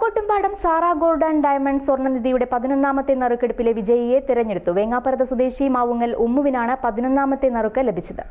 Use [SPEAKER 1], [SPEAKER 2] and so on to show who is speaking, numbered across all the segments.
[SPEAKER 1] Pookkottumpadam Sara gold and diamond സ്വർണ്ണനിധിയുടെ 11ാമത്തെ നറുക്കെടുപ്പിലെ വിജയിയെ തിരഞ്ഞെടുത്തു. വേങ്ങാപ്പുറത്ത് സ്വദേശി മാവുങ്ങൽ ഉമ്മുവിനാണ് 11ാമത്തെ നറുക്ക് ലഭിച്ചത്.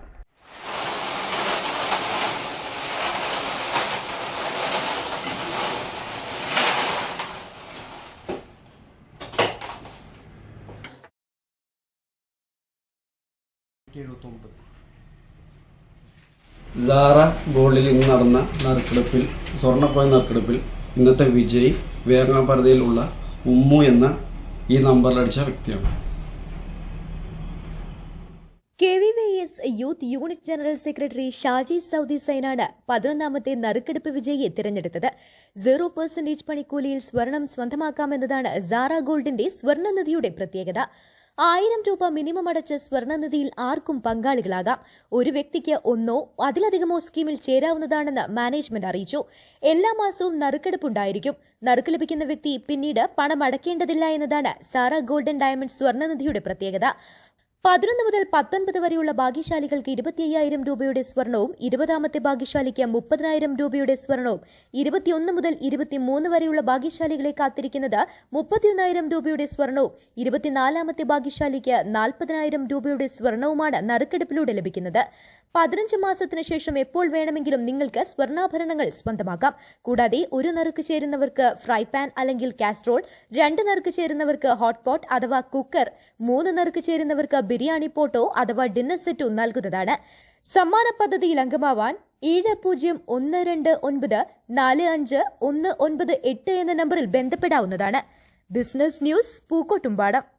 [SPEAKER 2] സാറ ഗോൾഡിൽ ഇന്ന് നടന്ന നറുക്കെടുപ്പിൽ സ്വർണ്ണക്കോയിൻ നറുക്കെടുപ്പിൽ ഇന്നത്തെ വിജയ് വേങ്ങാപ്പുറതയിലുള്ള ഉമ്മു എന്ന ഈ നമ്പറിലടിച്ച വ്യക്തിയാണ്.
[SPEAKER 3] KVVS youth unit general secretary Shaji Saudi സൈനാണ് 11ാമത്തെ നറുക്കെടുപ്പ് വിജയിയെ തിരഞ്ഞെടുത്തത്. 0% പണിക്കൂലിയിൽ സ്വർണം സ്വന്തമാക്കാമെന്നതാണ് സാറ ഗോൾഡിന്റെ സ്വർണ്ണനിധിയുടെ പ്രത്യേകത. 1000 രൂപ മിനിമം അടച്ച് സ്വർണ്ണനിധിയിൽ ആർക്കും പങ്കാളികളാകാം. ഒരു വ്യക്തിക്ക് ഒന്നോ അതിലധികമോ സ്കീമിൽ ചേരാവുന്നതാണെന്ന് മാനേജ്മെന്റ് അറിയിച്ചു. എല്ലാ മാസവും നറുക്കെടുപ്പുണ്ടായിരിക്കും. നറുക്ക് ലഭിക്കുന്ന വ്യക്തി പിന്നീട് പണം അടയ്ക്കേണ്ടതില്ല എന്നതാണ് സാറ ഗോൾഡൻ ഡയമണ്ട് സ്വർണ്ണനിധിയുടെ പ്രത്യേകത. 11 മുതൽ 19 വരെയുള്ള ഭാഗ്യശാലികൾക്ക് 25,000 രൂപയുടെ സ്വർണവും 20ാമത്തെ ഭാഗ്യശാലിക്ക് 30,000 രൂപയുടെ സ്വർണവും 21 മുതൽ 23 വരെയുള്ള ഭാഗ്യശാലികളെ കാത്തിരിക്കുന്നത് 31,000 രൂപയുടെ സ്വർണവും 24ാമത്തെ ഭാഗ്യശാലിക്ക് 40,000 രൂപയുടെ സ്വർണവുമാണ് നറുക്കെടുപ്പിലൂടെ ലഭിക്കുന്നത്. 15 മാസത്തിന് ശേഷം എപ്പോൾ വേണമെങ്കിലും നിങ്ങൾക്ക് സ്വർണ്ണാഭരണങ്ങൾ സ്വന്തമാക്കാം. കൂടാതെ ഒരു നറുക്ക് ചേരുന്നവർക്ക് ഫ്രൈ പാൻ അല്ലെങ്കിൽ കാസ്ട്രോൾ, 2 നറുക്ക് ചേരുന്നവർക്ക് ഹോട്ട് പോട്ട് അഥവാ കുക്കർ, 3 നറുക്ക് ചേരുന്നവർക്ക് ബിരിയാണി പോട്ടോ അഥവാ ഡിന്നർ സെറ്റോ നൽകുന്നതാണ്. സമ്മാന പദ്ധതിയിൽ അംഗമാവാൻ 7012945198 എന്ന നമ്പറിൽ ബന്ധപ്പെടാവുന്നതാണ്. Business news Pookkottumpadam.